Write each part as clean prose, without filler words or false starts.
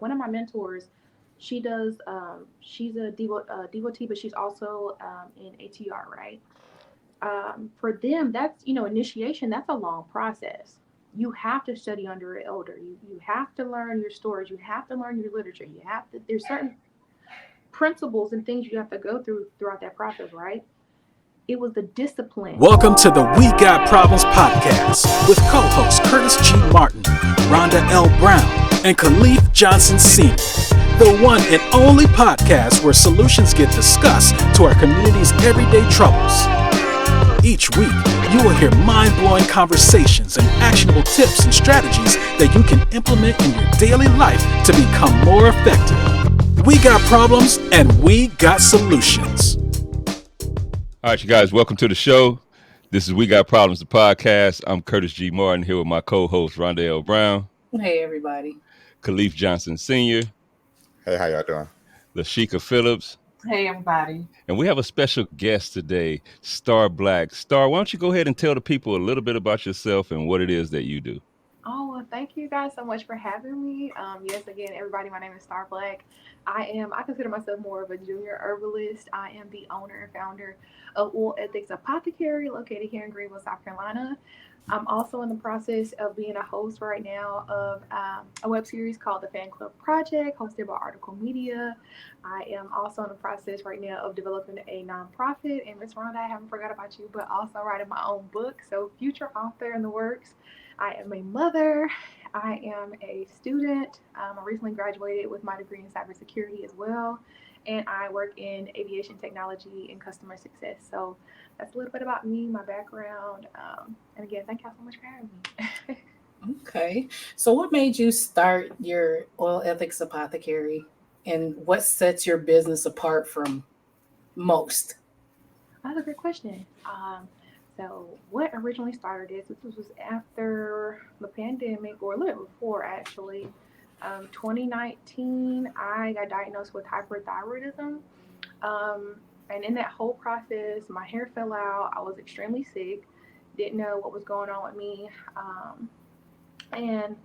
one of my mentors, she does, she's a devotee, but she's also in ATR, right? For them, that's, initiation, that's a long process. You have to study under an elder. You have to learn your stories. You have to learn your literature. There's certain principles and things you have to go through throughout that process, right? It was the discipline. Welcome to the We Got Problems podcast with co-hosts Curtis G. Martin, Rhonda L. Brown, and Caliph Johnson Sr., the one and only podcast where solutions get discussed to our community's everyday troubles. Each week, you will hear mind-blowing conversations and actionable tips and strategies that you can implement in your daily life to become more effective. We got problems and we got solutions. All right, you guys, welcome to the show. This is We Got Problems, the podcast. I'm Curtis G. Martin here with my co-host, Rhonda L. Brown. Hey, everybody. Caliph Johnson Sr. Hey, how y'all doing? Lashika Phillips. Hey, everybody. And we have a special guest today, Star Black. Star, why don't you go ahead and tell the people a little bit about yourself and what it is that you do? Oh, well, thank you guys so much for having me. Yes, again, everybody, my name is Star Black. I consider myself more of a junior herbalist. I am the owner and founder of Ethics Apothecary, located here in Greenville, South Carolina. I'm also in the process of being a host right now of a web series called The Fan Club Project, hosted by Article Media. I am also in the process right now of developing a nonprofit. And Miss Rhonda, I haven't forgot about you, but also writing my own book. So future author in the works. I am a mother. I am a student. I recently graduated with my degree in cybersecurity as well. And I work in aviation technology and customer success. So that's a little bit about me, my background. And again, thank y'all so much for having me. Okay. So what made you start your Oil Ethics Apothecary, and what sets your business apart from most? That's a great question. So what originally started this was after the pandemic, or a little bit before actually. 2019, I got diagnosed with hyperthyroidism. And in that whole process, my hair fell out. I was extremely sick, didn't know what was going on with me. And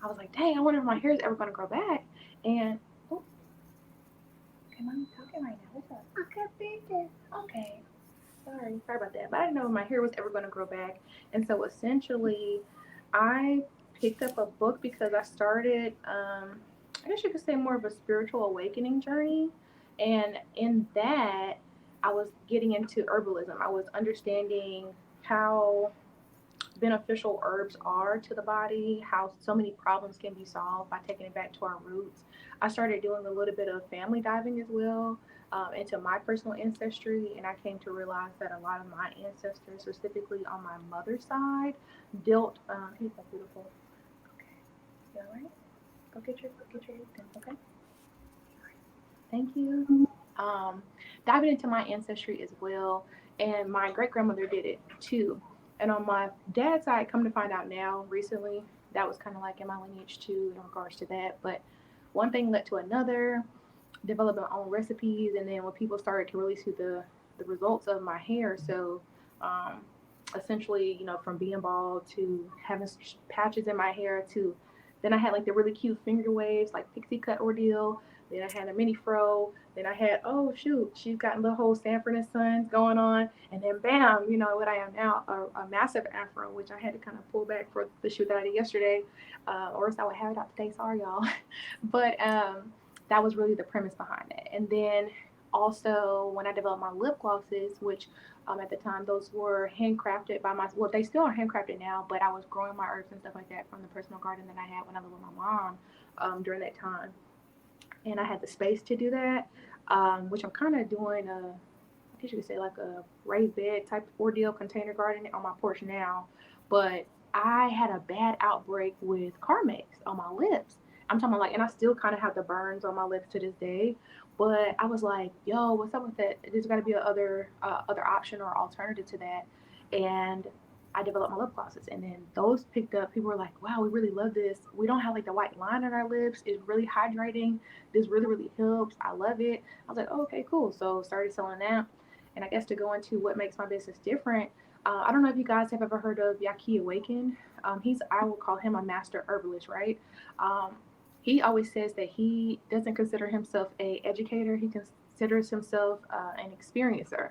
I was like, dang, I wonder if my hair is ever going to grow back. And, oh, okay, mommy's talking right now. What's up? Okay. Sorry about that. But I didn't know if my hair was ever going to grow back. And so essentially, I picked up a book because I started, I guess you could say, more of a spiritual awakening journey. And in that, I was getting into herbalism. I was understanding how beneficial herbs are to the body, how so many problems can be solved by taking it back to our roots. I started doing a little bit of family diving as well, into my personal ancestry, and I came to realize that a lot of my ancestors, specifically on my mother's side, dealt. He's so beautiful. Okay, you all right? Go get your thing, okay? Thank you. Diving into my ancestry as well, and my great grandmother did it too. And on my dad's side, come to find out now, recently, that was kind of like in my lineage too, in regards to that. But one thing led to another, developed my own recipes, and then when people started to really see the results of my hair, so essentially, from being bald to having patches in my hair to then I had like the really cute finger waves, like pixie cut ordeal. Then I had a mini fro. Then I had, oh shoot, she's got the whole Sanford and Sons going on. And then bam, what I am now, a massive afro, which I had to kind of pull back for the shoot that I did yesterday, or else I would have it out today. Sorry, y'all. But that was really the premise behind it. And then also when I developed my lip glosses, which at the time those were handcrafted by well, they still are handcrafted now, but I was growing my herbs and stuff like that from the personal garden that I had when I lived with my mom during that time. And I had the space to do that, which I'm kind of doing I guess you could say like a raised bed type of ordeal, container garden on my porch now. But I had a bad outbreak with Carmex on my lips. I'm talking about and I still kind of have the burns on my lips to this day. But I was like, yo, what's up with that? There's got to be other option or alternative to that. And I developed my lip glosses, and then those picked up. People were like, wow, we really love this. We don't have like the white line on our lips. It's really hydrating. This really, really helps. I love it. I was like, oh, okay, cool. So started selling that. And I guess to go into what makes my business different, I don't know if you guys have ever heard of Yaki Awaken. I would call him a master herbalist, right? he always says that he doesn't consider himself a educator. He considers himself an experiencer.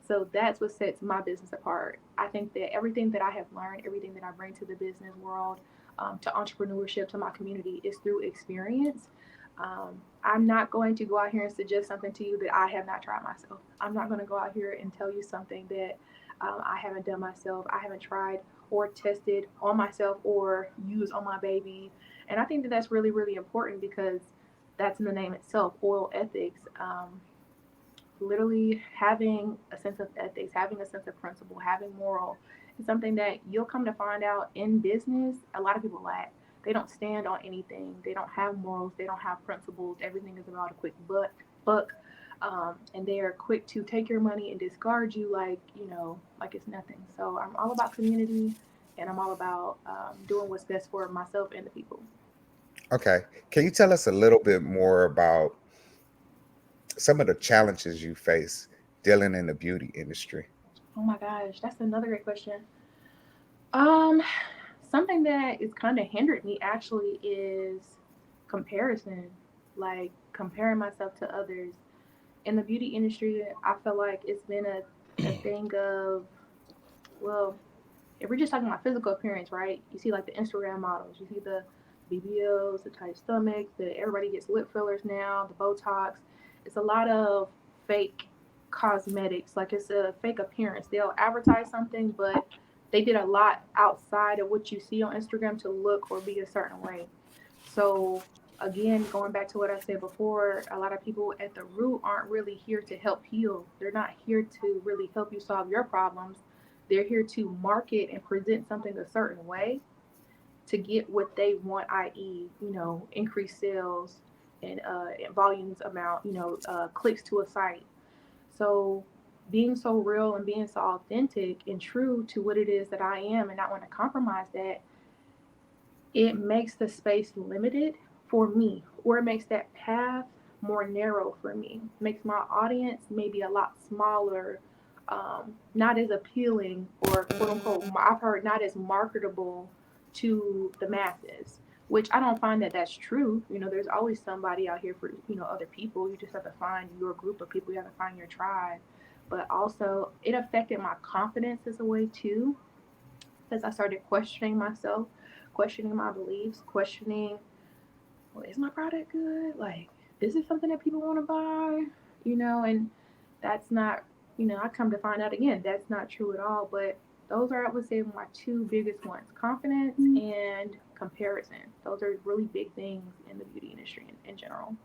So that's what sets my business apart. I think that everything that I have learned, everything that I bring to the business world, to entrepreneurship, to my community, is through experience. I'm not going to go out here and suggest something to you that I have not tried myself. I'm not going to go out here and tell you something that I haven't done myself. I haven't tried or tested on myself or used on my baby. And I think that that's really, really important because that's in the name itself, oil ethics. Literally having a sense of ethics, having a sense of principle, having moral is something that you'll come to find out in business. A lot of people lack. They don't stand on anything. They don't have morals. They don't have principles. Everything is about a quick buck, and they are quick to take your money and discard you like like it's nothing. So I'm all about community, and I'm all about doing what's best for myself and the people. Okay. Can you tell us a little bit more about some of the challenges you face dealing in the beauty industry? Oh my gosh, that's another great question. Um, Something that is kind of hindered me actually is comparison, like comparing myself to others. In the beauty industry, I feel like it's been a thing of, well, if we're just talking about physical appearance, right? You see like the Instagram models, you see the BBLs, the tight stomachs, the everybody gets lip fillers now, the Botox. It's a lot of fake cosmetics, like it's a fake appearance. They'll advertise something, but they did a lot outside of what you see on Instagram to look or be a certain way. So again, going back to what I said before, a lot of people at the root aren't really here to help heal. They're not here to really help you solve your problems. They're here to market and present something a certain way to get what they want, i.e., increase sales and volumes amount, clicks to a site. So being so real and being so authentic and true to what it is that I am and not want to compromise that, it makes the space limited for me, or it makes that path more narrow for me. Makes my audience maybe a lot smaller, not as appealing, or quote unquote, I've heard not as marketable to the masses. Which I don't find that that's true. There's always somebody out here for other people. You just have to find your group of people. You have to find your tribe. But also, it affected my confidence as a way too, as I started questioning myself, questioning my beliefs, questioning, well, is my product good? Like, is it something that people want to buy? And that's not, I come to find out again, that's not true at all. But those are, I would say, my two biggest ones: confidence and comparison. Those are really big things in the beauty industry in general.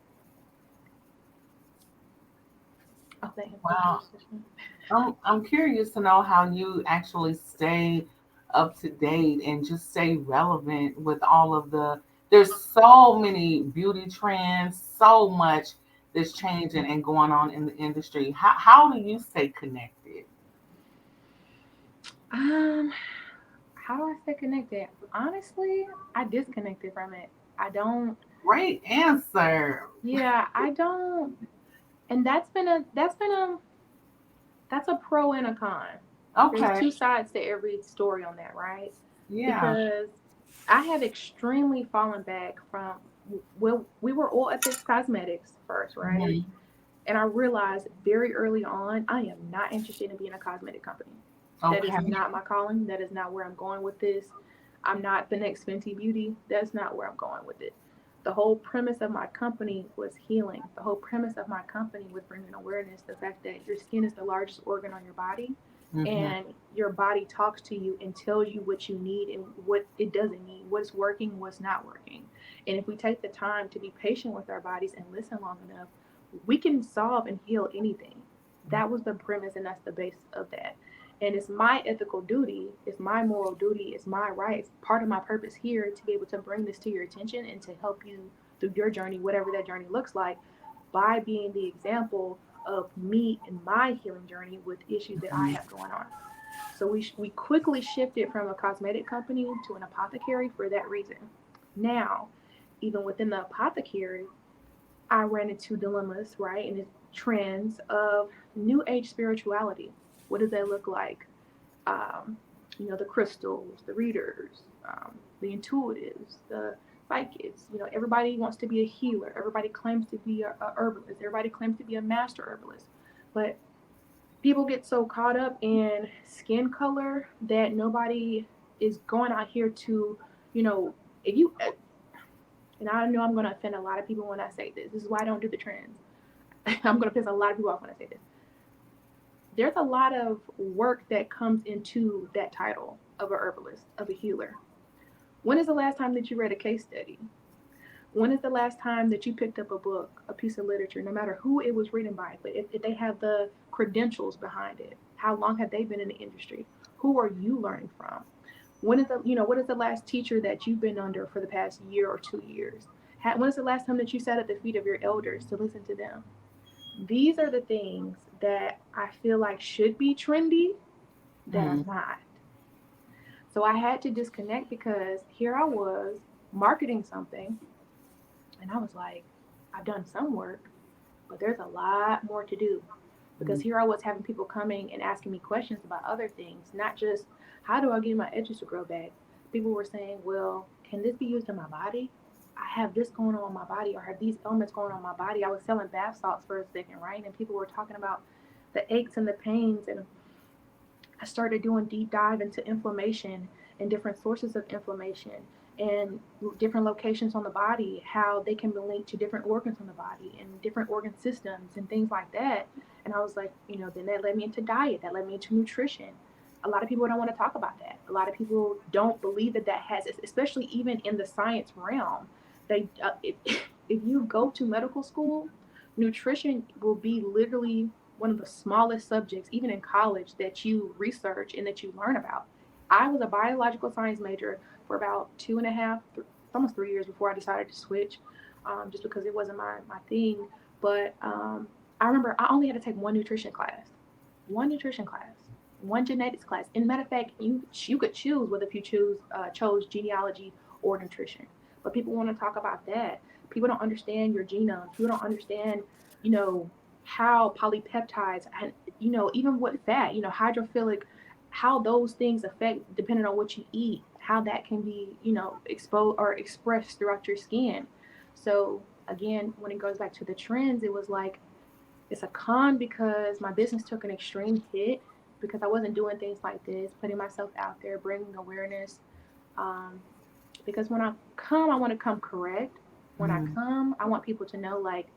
Oh, thank you. Wow. I'm curious to know how you actually stay up to date and just stay relevant with all of there's so many beauty trends, so much that's changing and going on in the industry. How do you stay connected? Um, how do I stay connected? Honestly, I disconnected from it. I don't. Great answer. Yeah, I don't. And that's a pro and a con. There's Okay. two sides to every story on that, right? Yeah. Because I have extremely fallen back from, well, we were all at this cosmetics first, right? Mhm. And I realized very early on, I am not interested in being a cosmetic company. That is Okay. not my calling. That is not where I'm going with this. I'm not the next Fenty Beauty. That's not where I'm going with it. The whole premise of my company was healing. The whole premise of my company was bringing awareness to the fact that your skin is the largest organ on your body, Mhm. and your body talks to you and tells you what you need and what it doesn't need, what's working, what's not working. And if we take the time to be patient with our bodies and listen long enough, we can solve and heal anything. That was the premise, and that's the base of that. And it's my ethical duty, it's my moral duty, it's my right, it's part of my purpose here to be able to bring this to your attention and to help you through your journey, whatever that journey looks like, by being the example of me and my healing journey with issues that I have going on. So we quickly shifted from a cosmetic company to an apothecary for that reason. Now, even within the apothecary, I ran into dilemmas, right, and trends of new age spirituality. What does that look like? The crystals, the readers, the intuitives, the like it's, everybody wants to be a healer. Everybody claims to be a herbalist. Everybody claims to be a master herbalist. But people get so caught up in skin color that nobody is going out here to, if you, and I know I'm going to offend a lot of people when I say this. This is why I don't do the trends. I'm going to piss a lot of people off when I say this. There's a lot of work that comes into that title of a herbalist, of a healer. When is the last time that you read a case study? When is the last time that you picked up a book, a piece of literature, no matter who it was written by, but if they have the credentials behind it? How long have they been in the industry? Who are you learning from? When is what is the last teacher that you've been under for the past year or 2 years? When is the last time that you sat at the feet of your elders to listen to them? These are the things that I feel like should be trendy that are not. So I had to disconnect because here I was marketing something, and I was like, I've done some work, but there's a lot more to do. Because here I was having people coming and asking me questions about other things, not just how do I get my edges to grow back. People were saying, well, can this be used in my body? I have this going on in my body, or I have these ailments going on in my body. I was selling bath salts for a second, right? And people were talking about the aches and the pains, and I started doing deep dive into inflammation and different sources of inflammation and different locations on the body, how they can be linked to different organs on the body and different organ systems and things like that. And I was like, then that led me into diet, that led me into nutrition. A lot of people don't want to talk about that. A lot of people don't believe that has, especially even in the science realm. If you go to medical school, nutrition will be literally one of the smallest subjects, even in college, that you research and that you learn about. I was a biological science major for about 2.5, almost 3 years before I decided to switch, just because it wasn't my thing. But I remember I only had to take one nutrition class, one genetics class. And matter of fact, you could choose whether if you chose genealogy or nutrition. But people want to talk about that. People don't understand your genome. People don't understand, how polypeptides and, even what fat, hydrophilic, how those things affect depending on what you eat, how that can be, exposed or expressed throughout your skin. So again, when it goes back to the trends, it was like, it's a con because my business took an extreme hit because I wasn't doing things like this, putting myself out there, bringing awareness. Because when I come, I want to come correct. When I come, I want people to know, like,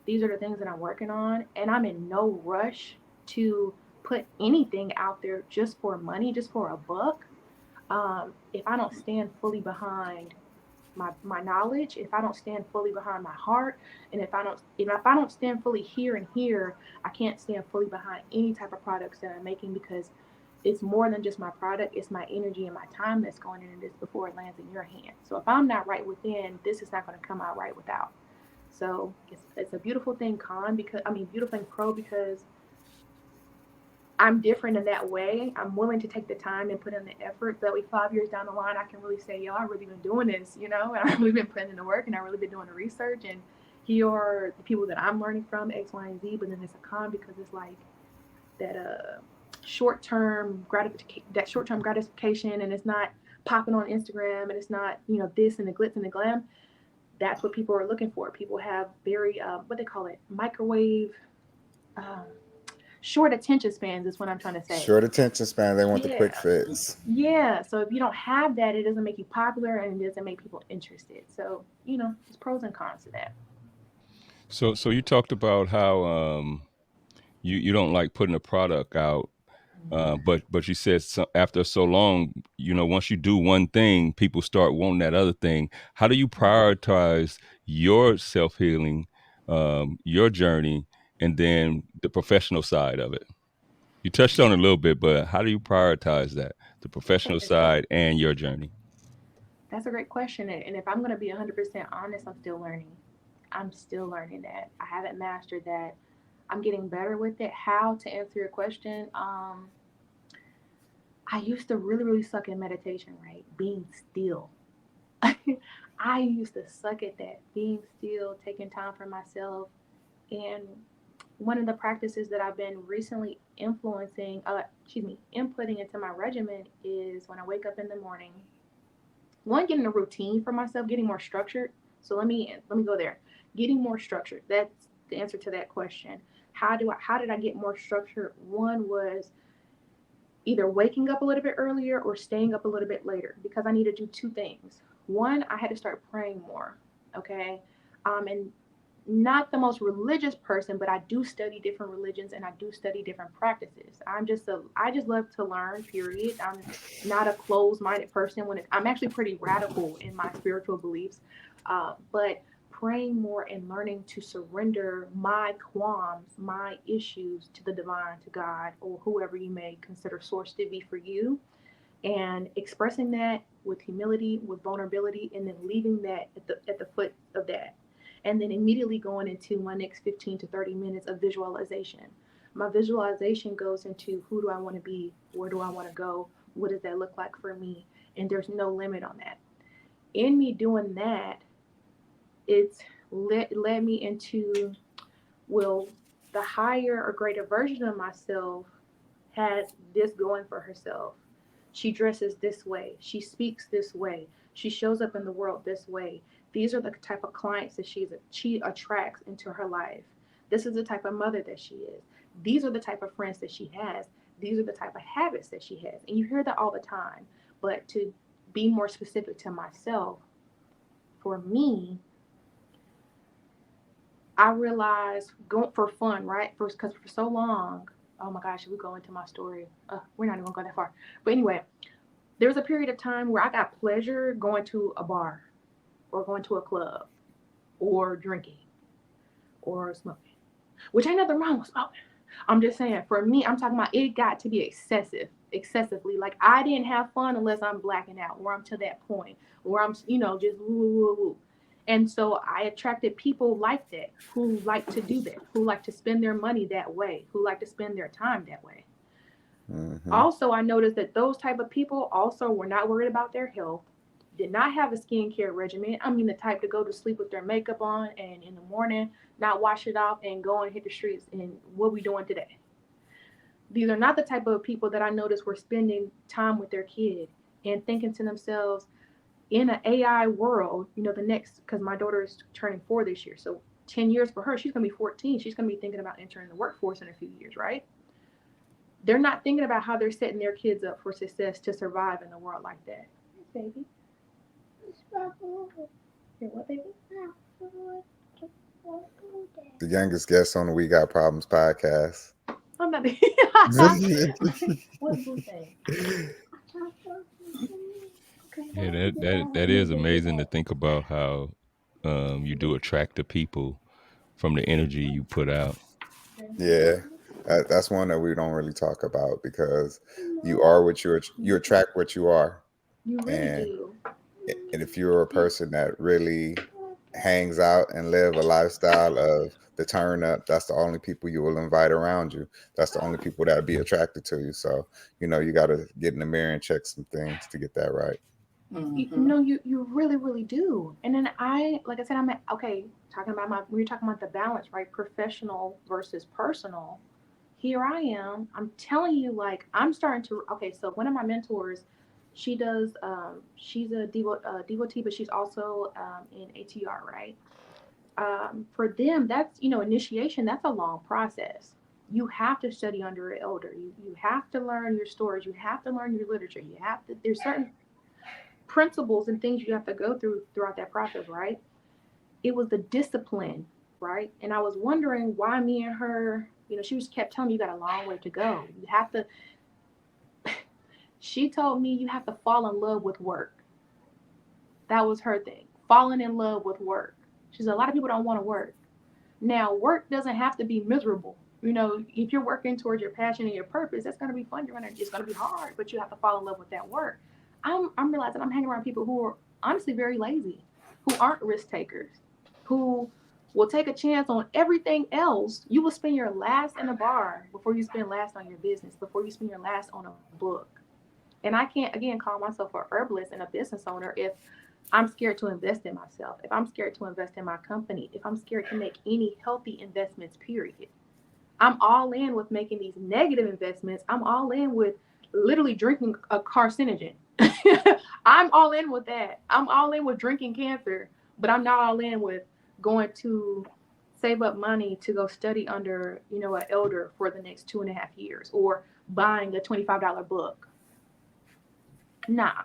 these are the things that I'm working on, and I'm in no rush to put anything out there just for money, just for a buck. If I don't stand fully behind my knowledge, if I don't stand fully behind my heart, and if I don't stand fully here, I can't stand fully behind any type of products that I'm making, because it's more than just my product. It's my energy and my time that's going into this before it lands in your hand. So if I'm not right within, this is not going to come out right without. So it's a beautiful thing, beautiful thing pro, because I'm different in that way. I'm willing to take the time and put in the effort. That way 5 years down the line, I can really say, yo, I've really been doing this, and I've really been putting in the work, and I've really been doing the research, and here are the people that I'm learning from, X, Y, and Z. But then it's a con because it's like that short-term gratification, and it's not popping on Instagram, and it's not, this and the glitz and the glam. That's what people are looking for. People have very, what they call it, microwave, short attention spans is what I'm trying to say. Short attention span. They want the quick fix. Yeah. So if you don't have that, it doesn't make you popular, and it doesn't make people interested. So, there's pros and cons to that. So you talked about how you don't like putting a product out, but you said after so long, once you do one thing, people start wanting that other thing. How do you prioritize your self-healing, your journey, and then the professional side of it? You touched on it a little bit, but how do you prioritize that, the professional side and your journey? That's a great question. And if I'm going to be 100% honest, I'm still learning. I'm still learning that. I haven't mastered that. I'm getting better with it. How to answer your question? I used to really, really suck at meditation, right? Being still. I used to suck at that. Being still, taking time for myself. And one of the practices that I've been recently inputting into my regimen is when I wake up in the morning, one, getting a routine for myself, getting more structured. So let me go there. Getting more structured. That's the answer to that question. How did I get more structured? One was either waking up a little bit earlier or staying up a little bit later, because I need to do two things. One, I had to start praying more. Okay. And not the most religious person, but I do study different religions and I do study different practices. I just love to learn, period. I'm not a closed-minded person I'm actually pretty radical in my spiritual beliefs. But praying more and learning to surrender my qualms, my issues to the divine, to God, or whoever you may consider source to be for you, and expressing that with humility, with vulnerability, and then leaving that at the foot of that. And then immediately going into my next 15 to 30 minutes of visualization. My visualization goes into who do I want to be? Where do I want to go? What does that look like for me? And there's no limit on that. In me doing that, it's led me into, well, the higher or greater version of myself has this going for herself. She dresses this way. She speaks this way. She shows up in the world this way. These are the type of clients that she attracts into her life. This is the type of mother that she is. These are the type of friends that she has. These are the type of habits that she has. And you hear that all the time. But to be more specific to myself, for me, I realized going for fun, right? Because for so long, oh my gosh, we go into my story. We're not even gonna go that far. But anyway, there was a period of time where I got pleasure going to a bar or going to a club or drinking or smoking, which ain't nothing wrong with smoking. I'm just saying, for me, I'm talking about it got to be excessively. Like, I didn't have fun unless I'm blacking out, or I'm to that point, or I'm, just woo, woo, woo. And so I attracted people like that, who like to do that, who like to spend their money that way, who like to spend their time that way. Mm-hmm. Also, I noticed that those type of people also were not worried about their health, did not have a skincare regimen. I mean, the type to go to sleep with their makeup on and in the morning not wash it off and go and hit the streets. And what we doing today? These are not the type of people that I noticed were spending time with their kid and thinking to themselves, in an AI world, because my daughter is turning 4 this year. So 10 years for her, she's going to be 14. She's going to be thinking about entering the workforce in a few years, right? They're not thinking about how they're setting their kids up for success to survive in a world like that. Yes, baby. You're what, baby? The youngest guest on the We Got Problems podcast. I'm not. What's Boo saying? Yeah, that is amazing to think about how you do attract the people from the energy you put out. Yeah, that's one that we don't really talk about, because you are what you attract what you are. You really And do. and if you're a person that really hangs out and live a lifestyle of the turn up, that's the only people you will invite around you. That's the only people that be attracted to you. So, you got to get in the mirror and check some things to get that right. No, you really, really do. And then like I said, talking about we were talking about the balance, right? Professional versus personal. Here I am. I'm telling you, like, I'm starting to, okay, so one of my mentors, she's a devotee, but she's also in ATR, right? For them, that's, initiation, that's a long process. You have to study under an elder. You have to learn your stories. You have to learn your literature. There's certain principles and things you have to go throughout that process, right? It was the discipline, right? And I was wondering why me and her, she was kept telling me, you got a long way to go. You have to, she told me, you have to fall in love with work. That was her thing. Falling in love with work. She said, a lot of people don't want to work. Now, work doesn't have to be miserable. If you're working towards your passion and your purpose, that's going to be fun. It's going to be hard, but you have to fall in love with that work. I'm realizing I'm hanging around people who are honestly very lazy, who aren't risk takers, who will take a chance on everything else. You will spend your last in a bar before you spend last on your business, before you spend your last on a book. And I can't, again, call myself a herbalist and a business owner if I'm scared to invest in myself, if I'm scared to invest in my company, if I'm scared to make any healthy investments, period. I'm all in with making these negative investments. I'm all in with literally drinking a carcinogen. I'm all in with that. I'm all in with drinking cancer, but I'm not all in with going to save up money to go study under, an elder for the next 2.5 years, or buying a $25 book. Nah.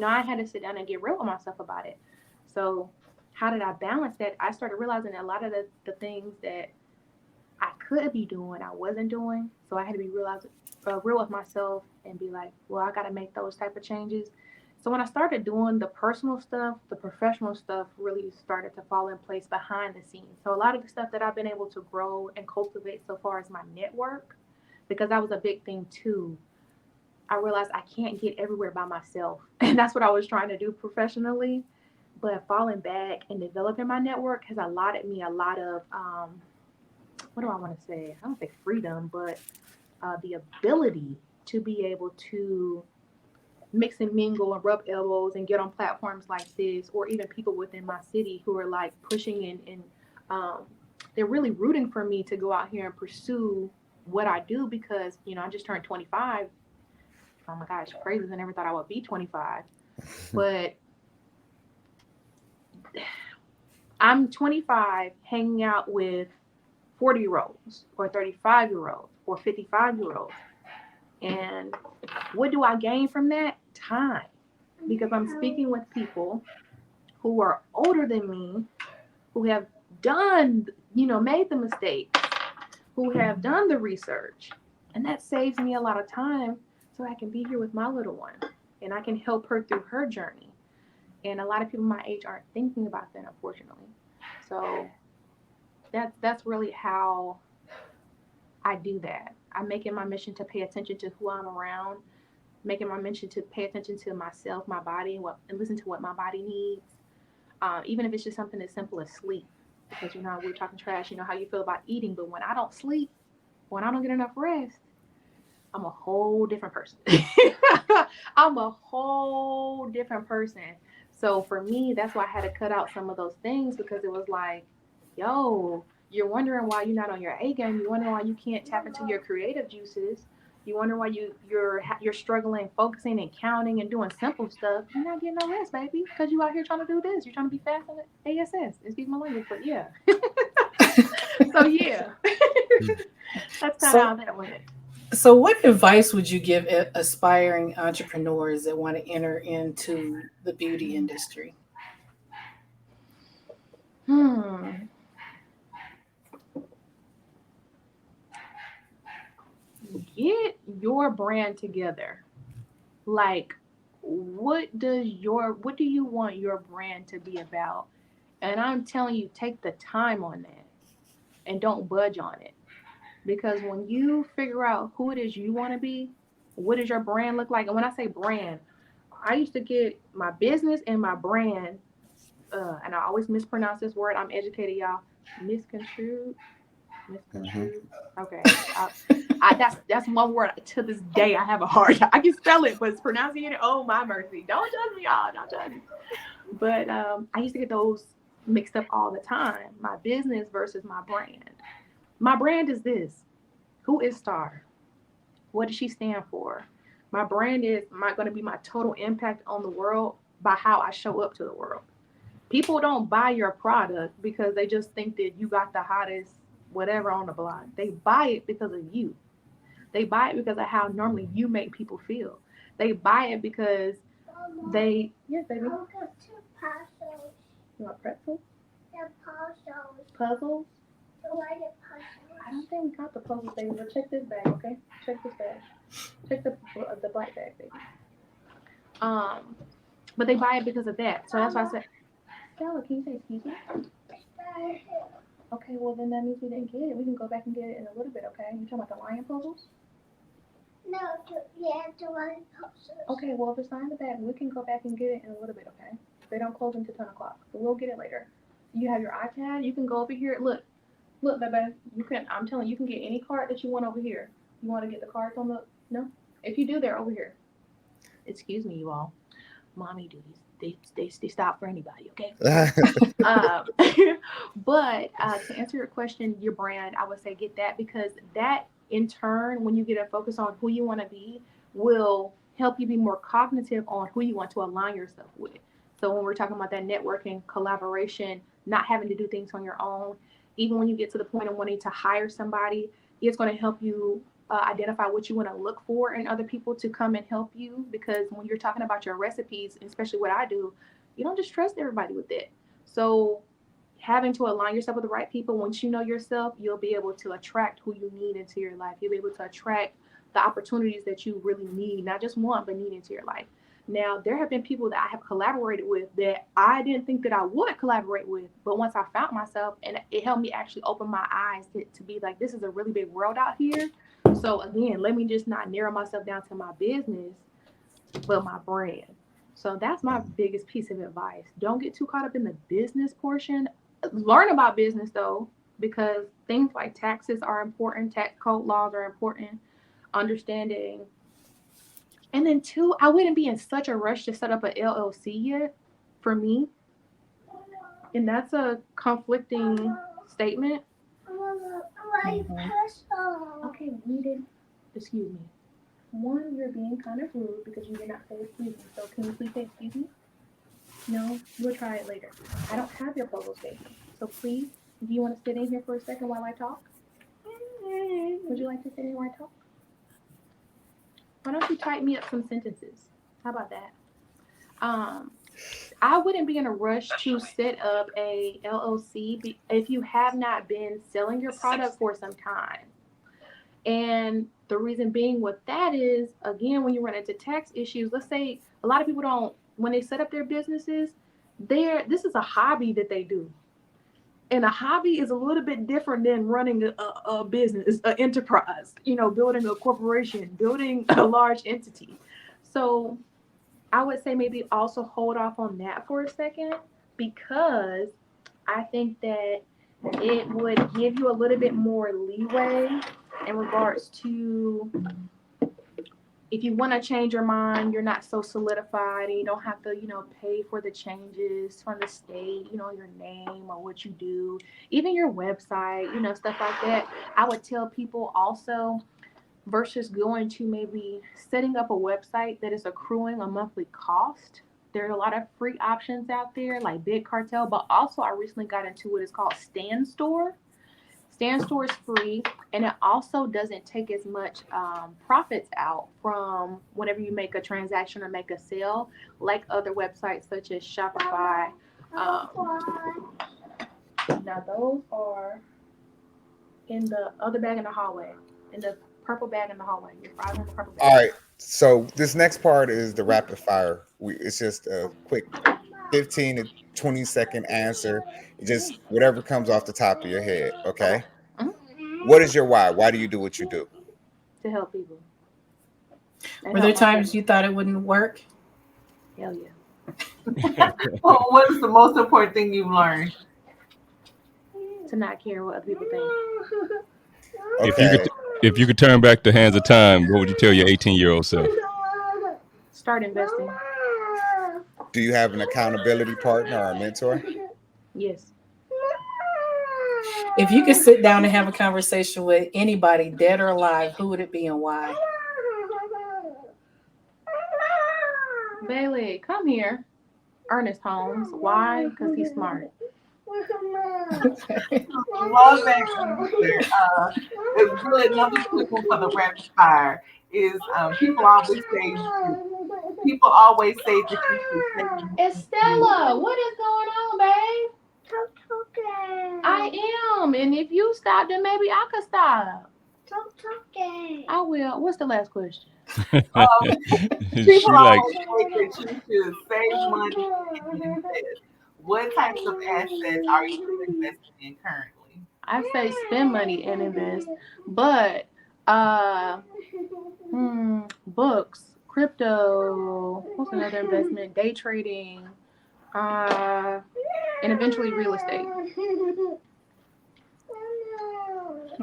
I had to sit down and get real with myself about it. So how did I balance that? I started realizing that a lot of the things that I could be doing, I wasn't doing. So I had to be real with myself and be like, well, I got to make those type of changes. So when I started doing the personal stuff, the professional stuff really started to fall in place behind the scenes. So a lot of the stuff that I've been able to grow and cultivate so far is my network, because that was a big thing too. I realized I can't get everywhere by myself. And that's what I was trying to do professionally. But falling back and developing my network has allotted me a lot of, what do I want to say? I don't say freedom, but the ability to be able to mix and mingle and rub elbows and get on platforms like this, or even people within my city who are like pushing and they're really rooting for me to go out here and pursue what I do, because, I just turned 25. Oh my gosh, crazy. I never thought I would be 25. But I'm 25 hanging out with 40-year-olds or 35-year-olds or 55-year-olds. And what do I gain from that? Time. Because I'm speaking with people who are older than me, who have done, made the mistakes, who have done the research. And that saves me a lot of time, so I can be here with my little one and I can help her through her journey. And a lot of people my age aren't thinking about that, unfortunately. So that's really how I do that. I make it my mission to pay attention to who I'm around, making my mission to pay attention to myself, my body, and listen to what my body needs. Even if it's just something as simple as sleep. Because, we're talking trash, how you feel about eating. But when I don't sleep, when I don't get enough rest, I'm a whole different person. I'm a whole different person. So for me, that's why I had to cut out some of those things, because it was like, yo, you're wondering why you're not on your A game. You're wondering why you can't tap into your creative juices. You wonder why you're struggling, focusing and counting and doing simple stuff. You're not getting no rest, baby, because you out here trying to do this. You're trying to be fast on the ASS. Excuse my language, but yeah. So yeah, that's kind of how that went. So what advice would you give aspiring entrepreneurs that want to enter into the beauty industry? Get your brand together. Like, what do you want your brand to be about? And I'm telling you, take the time on that and don't budge on it. Because when you figure out who it is you want to be, what does your brand look like? And when I say brand, I used to get my business and my brand, and I always mispronounce this word. I'm educated, y'all. Misconstrued. Okay. That's one word to this day I have a hard time. I can spell it, but it's pronouncing it. Oh my mercy! Don't judge me, y'all. Don't judge me. But I used to get those mixed up all the time. My business versus my brand. My brand is this. Who is Star? What does she stand for? My brand is going to be my total impact on the world by how I show up to the world. People don't buy your product because they just think that you got the hottest whatever on the block. They buy it because of you. They buy it because of how normally you make people feel. They buy it because yes, baby. You want pretzels? Puzzles? I don't think we got the puzzles, baby. But check this bag, okay? Check this bag. Check the black bag, baby. But they buy it because of that. So that's why I said, Stella, can you say excuse me? Okay, well then that means we didn't get it. We can go back and get it in a little bit, okay? You talking about the lion puzzles? No, the lion puzzles. Okay, well if it's not in the bag, we can go back and get it in a little bit, okay? They don't close until 10 o'clock, so we'll get it later. You have your iPad. You can go over here. Look, baby. I'm telling you, you can get any card that you want over here. You want to get the cards on the? No. If you do, they're over here. Excuse me, you all. Mommy duties. They stop for anybody, okay? But to answer your question, your brand, I would say get that, because that in turn, when you get a focus on who you want to be, will help you be more cognitive on who you want to align yourself with. So when we're talking about that networking, collaboration, not having to do things on your own, even when you get to the point of wanting to hire somebody, it's going to help you identify what you want to look for in other people to come and help you. Because when you're talking about your recipes, especially what I do, you don't just trust everybody with it. So having to align yourself with the right people, once you know yourself, you'll be able to attract who you need into your life. You'll be able to attract the opportunities that you really need, not just want, but need into your life. Now, there have been people that I have collaborated with that I didn't think that I would collaborate with, but once I found myself, and it helped me actually open my eyes to be like, this is a really big world out here. So again, let me just not narrow myself down to my business, but my brand. So that's my biggest piece of advice. Don't get too caught up in the business portion. Learn about business though, because things like taxes are important, tax code laws are important, understanding. And then two, I wouldn't be in such a rush to set up an LLC yet for me. And that's a conflicting statement. Okay, we did. Excuse me. One, you're being kind of rude because you did not say excuse me. So can you please say excuse me? No, we'll try it later. I don't have your photos, baby. So please, do you want to sit in here for a second while I talk? Would you like to sit in while I talk? Why don't you type me up some sentences? How about that? I wouldn't be in a rush to set up a LLC if you have not been selling your product for some time. And the reason being with that is, again, when you run into tax issues, let's say a lot of people don't, when they set up their businesses, this is a hobby that they do. And a hobby is a little bit different than running a business, an enterprise, building a corporation, building a large entity. So I would say maybe also hold off on that for a second, because I think that it would give you a little bit more leeway in regards to if you want to change your mind, you're not so solidified and you don't have to, pay for the changes from the state, your name or what you do, even your website, stuff like that. I would tell people also, versus going to maybe setting up a website that is accruing a monthly cost. There are a lot of free options out there like Big Cartel, but also I recently got into what is called Stand Store. Stand Store is free, and it also doesn't take as much profits out from whenever you make a transaction or make a sale, like other websites such as Shopify. Now those are in the other bag in the hallway, in the purple bag in the hallway. Your fries in the purple bag. All right. So this next part is the rapid fire. It's just a quick 15 to 20-second answer. Just whatever comes off the top of your head. Okay. What is your why? Why do you do what you do? To help people. Were there times you thought it wouldn't work? Hell yeah. Well, what is the most important thing you've learned? To not care what other people think. Okay. If you could turn back the hands of time, what would you tell your 18-year-old self? Start investing. Do you have an accountability partner or a mentor? Yes. If you could sit down and have a conversation with anybody, dead or alive, who would it be and why? Bailey, come here. Ernest Holmes. Why? Because he's smart. Love that answer. It's really another quick one for the rapid fire is people always say that you should say. Estella, what is going on, babe? I am, and if you stop, then maybe I could stop. I will. What's the last question? People always say that you should save money and invest. What types of assets are you investing in currently? I say spend money and invest, but books, crypto, what's another investment? Day trading, and eventually real estate.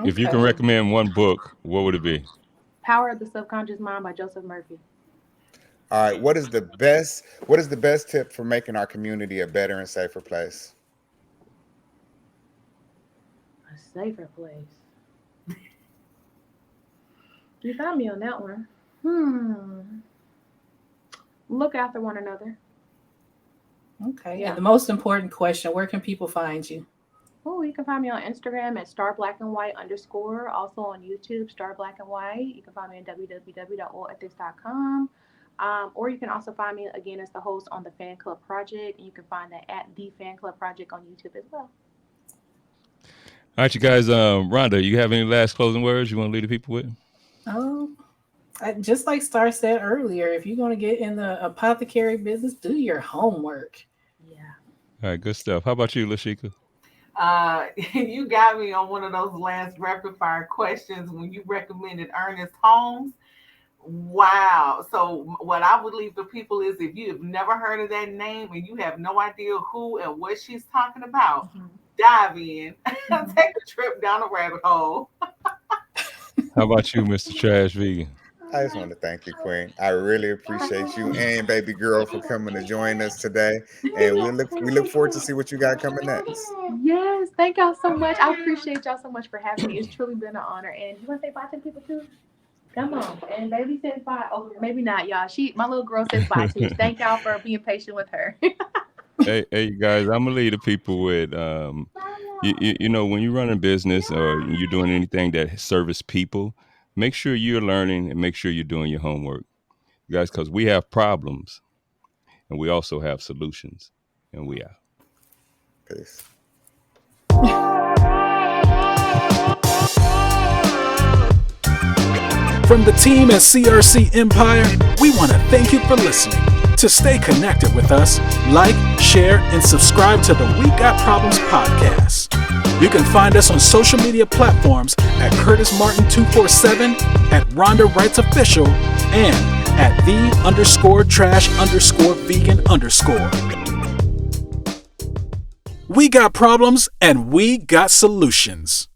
If you can recommend one book, what would it be? Power of the Subconscious Mind by Joseph Murphy. All right. What is the best tip for making our community a better and safer place? A safer place. You got me on that one. look after one another. Okay. Yeah. And the most important question, where can people find you? Oh, you can find me on Instagram at _. Also on YouTube, Star Black and White. You can find me at www.allethics.com. Or you can also find me again as the host on the Fan Club Project. And you can find that at the Fan Club Project on YouTube as well. All right, you guys. Rhonda, you have any last closing words you want to leave the people with? Just like Star said earlier, if you're going to get in the apothecary business, do your homework. Yeah. All right, good stuff. How about you, Lashika? You got me on one of those last rapid fire questions when you recommended Ernest Holmes. Wow. So what I would leave the people is, if you have never heard of that name and you have no idea who and what she's talking about, dive in, take a trip down a rabbit hole. How about you, Mr. Trash Vegan? I just want to thank you, Queen. I really appreciate you and baby girl for coming to join us today. And we look forward to see what you got coming next. Yes, thank y'all so much. I appreciate y'all so much for having me. It's truly been an honor. And you want to say bye to the people too? Come on. And baby says bye. Oh, maybe not, y'all. My little girl says bye too. Thank y'all for being patient with her. Hey, you guys, I'm gonna leave the people with you know, when you run a business or you're doing anything that service people, make sure you're learning and make sure you're doing your homework, you guys, because we have problems and we also have solutions, and we are. Peace. From the team at CRC Empire, we want to thank you for listening. To stay connected with us, like, share, and subscribe to the We Got Problems podcast. You can find us on social media platforms at Curtis Martin 247, at Rhonda Wrights Official, and at the_trash_vegan_. We got problems and we got solutions.